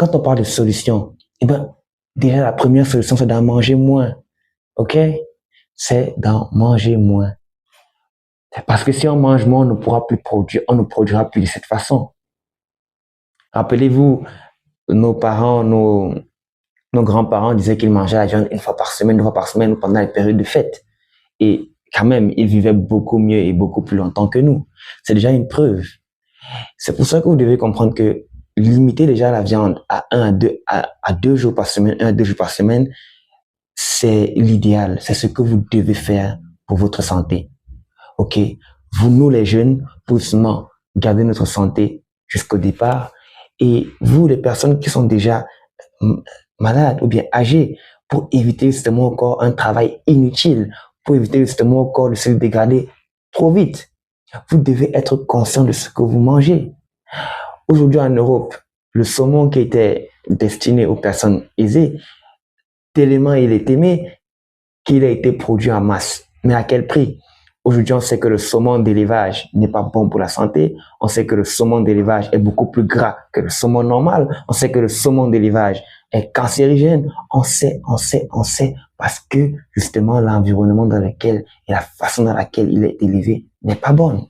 quand on parle de solution, eh ben, déjà la première solution, c'est d'en manger moins. OK? C'est d'en manger moins. Parce que si on mange moins, on ne pourra plus produire, on ne produira plus de cette façon. Rappelez-vous, nos parents, nos grands-parents disaient qu'ils mangeaient la viande une fois par semaine, deux fois par semaine pendant les périodes de fête. Et quand même, ils vivaient beaucoup mieux et beaucoup plus longtemps que nous. C'est déjà une preuve. C'est pour ça que vous devez comprendre que limiter déjà la viande à 2 jours par semaine, 1 à 2 jours par semaine, c'est l'idéal. C'est ce que vous devez faire pour votre santé. OK? Vous, nous les jeunes, pour justement garder notre santé jusqu'au départ. Et vous, les personnes qui sont déjà malades ou bien âgées, pour éviter justement encore un travail inutile, pour éviter justement encore de se dégrader trop vite. Vous devez être conscient de ce que vous mangez. Aujourd'hui en Europe, le saumon qui était destiné aux personnes aisées, tellement il est aimé qu'il a été produit en masse. Mais à quel prix? Aujourd'hui, on sait que le saumon d'élevage n'est pas bon pour la santé. On sait que le saumon d'élevage est beaucoup plus gras que le saumon normal. On sait que le saumon d'élevage est cancérigène. On sait, parce que justement l'environnement dans lequel et la façon dans laquelle il est élevé n'est pas bonne.